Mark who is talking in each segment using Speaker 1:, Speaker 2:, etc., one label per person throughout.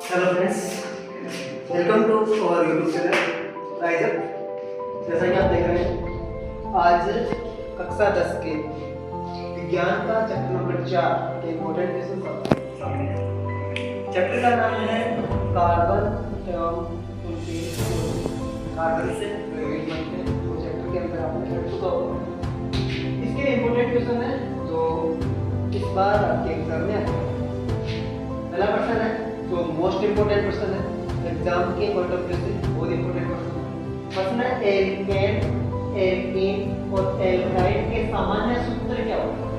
Speaker 1: Hello friends, welcome to our YouTube channel rise up. जैसा कि आप देख रहे हैं, आज कक्षा 10 के विज्ञान का चैप्टर नंबर 4 के इम्पोर्टेंट क्वेश्चन सामने हैं। चैप्टर का नाम है कार्बन एवं उनके कार्बन से प्रयोगिक बनते हैं। तो चैप्टर के अंदर आपने पढ़ चुका होगा। इसके इम्पोर्टेंट क्वेश्चन है जो इस बार आपके एग्जाम में आए। पहला क्वेश्चन है जो मोस्ट इम्पोर्टेंट क्वेश्चन है एग्जाम के पॉइंट ऑफ व्यू से, बहुत इम्पोर्टेंट क्वेश्चन है। एल्केन, एल्कीन और एल्काइड के सामान्य सूत्र क्या होते हैं?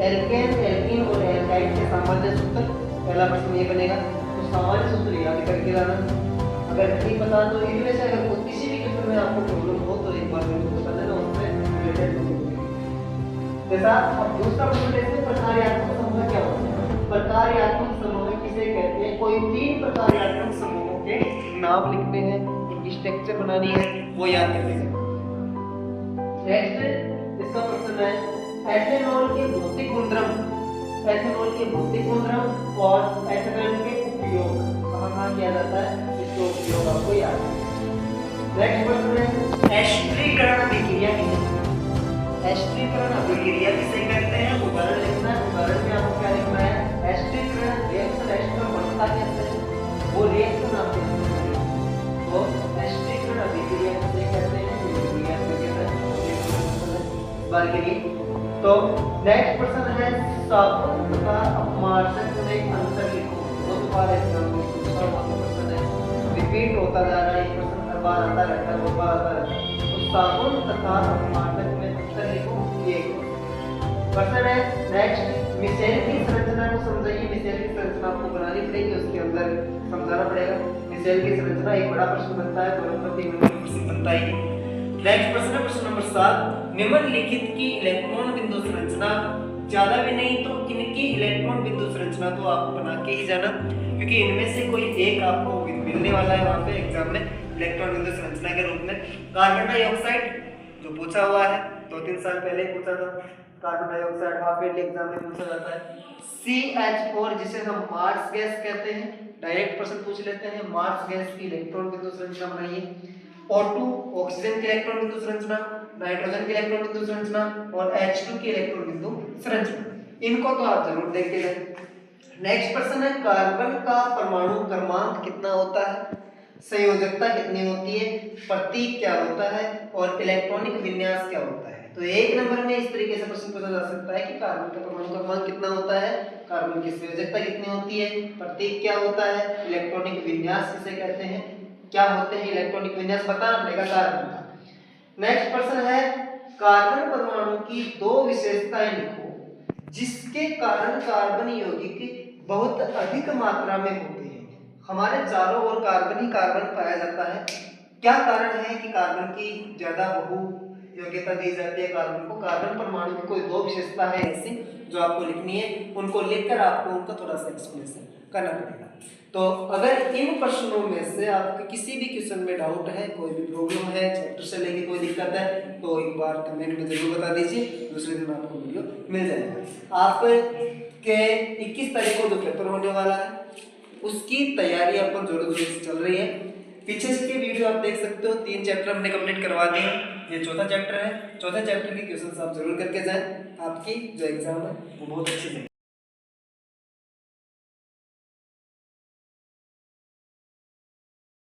Speaker 1: एल्केन, एल्कीन और एल्काइड के सामान्य सूत्र, पहला प्रश्न ये बनेगा। तो सामान्य सूत्र याद करके लाना। अगर नहीं पता तो इनमें से अगर किसी भी क्वेश्चन में आपको प्रॉब्लम हो तो एक बार मेरे को बता देना, उससे रिलेटेड जैसा। अब दूसरा प्रश्न देखते हैं, प्रकार्यात्मक समूह क्या होता है? प्रकार्यात्मक समूह किसे कहते हैं? कोई तीन प्रकार्यात्मक समूहों के नाम लिखने हैं, उनकी स्ट्रक्चर बनानी है, वो याद करने हैं। नेक्स्ट इसका प्रश्न है एथेनॉल के भौतिक गुणधर्म, एथेनॉल के भौतिक गुणधर्म और एथेनॉल के उपयोग कहाँ किया जाता है, इसका उपयोग आपको याद है। नेक्स्ट प्रश्न है एस्टरीकरण अभिक्रिया किसे कहते हैं? एस्टरीकरण अभिक्रिया किसे कहते हैं? उदाहरण लिखना है। उदाहरण में आपको क्या लिखना है? एस्टरीकरण रिएक्शन एस्टर बनता कैसे है, वो रिएक्शन आप देखते हैं। तो एस्टरीकरण अभिक्रिया किसे कहते हैं? अभिक्रिया को कहते हैं बार के लिए। तो नेक्स्ट प्रश्न है साबुन तथा अपमार्जक में अंतर लिखो। बहुत बार एग्जाम में पूछा हुआ प्रश्न है, रिपीट होता जा रहा है, ये प्रश्न हर बार आता रहता है, बहुत बार आता रहता है। तो साबुन तथा अपमार्जक में अंतर लिखो, ये क्वेश्चन है। नेक्स्ट मिसेल की संरचना को समझाइए। मिसेल की संरचना आपको बनानी पड़ेगी, उसके अंदर समझाना पड़ेगा। मिसेल की संरचना एक बड़ा प्रश्न बनता है, प्रश्न बनता है। नेक्स्ट प्रश्न है प्रश्न नंबर 7, निम्नलिखित की इलेक्ट्रॉन बिंदु संरचना, ज्यादा भी नहीं तो इनकी इलेक्ट्रॉन बिंदु संरचना तो आप बना के ही जाना, क्योंकि इनमें से कोई एक आपको मिलने वाला है वहां पे एग्जाम में इलेक्ट्रॉन बिंदु संरचना के रूप में। कार्बन डाइऑक्साइड जो पूछा हुआ है 2-3 साल पहले पूछा था, carbon dioxide half yearly exam में पूछा जाता है। CH4 जिसे हम मार्स गैस कहते हैं, डायरेक्ट प्रश्न पूछ लेते हैं। मार्स गैस की इलेक्ट्रॉन बिंदु संरचना बनाइए। O2 ऑक्सीजन की इलेक्ट्रॉन बिंदु संरचना, नाइट्रोजन की इलेक्ट्रॉन बिंदु संरचना और H2 की इलेक्ट्रॉन बिंदु संरचना, इनको तो आप जरूर देखते जाएं। नेक्स्ट प्रश्न है कार्बन का परमाणु क्रमांक कितना होता है, संयोजकता कितनी होती है, प्रतीक क्या होता है और इलेक्ट्रॉनिक विन्यास क्या होता है। तो एक नंबर में इस तरीके से प्रश्न पूछा जा सकता है कि कार्बन का परमाणु क्रमांक कितना होता है, कार्बन की संयोजकता कितनी होती है, प्रतीक क्या होता है, इलेक्ट्रॉनिक विन्यास किसे कहते हैं, क्या होते हैं इलेक्ट्रॉनिक विन्यास, बताना पड़ेगा कार्बन का। नेक्स्ट प्रश्न है कार्बन परमाणु की दो विशेषताएं लिखो जिसके कारण कार्बन यौगिक बहुत अधिक मात्रा में होते हैं। हमारे चारों ओर कार्बन ही कार्बन पाया जाता है, क्या कारण है कि कार्बन की ज्यादा बहु योग्यता दी जाती है कार्बन को? कार्बन परमाणु की कोई दो विशेषता है ऐसी जो आपको लिखनी है, उनको लिखकर आपको उनका थोड़ा सा एक्सप्लेनेशन करना पड़ेगा। तो अगर इन प्रश्नों में से आपके किसी भी क्वेश्चन में डाउट है, कोई भी प्रॉब्लम है, चैप्टर से लेके कोई दिक्कत है, तो एक बार कमेंट में जरूर बता दीजिए, दूसरे दिन आपको वीडियो मिल जाएगा। आपके 21 तारीख को जो पेपर होने वाला है उसकी तैयारी अपन जोरों जोरों से चल रही है। पीछे के वीडियो आप देख सकते हो, 3 चैप्टर हमने कंप्लीट करवा दिए हैं, ये चौथा चैप्टर है। चौथे चैप्टर के क्वेश्चन आप जरूर करके जाएं, आपकी जो एग्जाम है वो बहुत अच्छी जाए।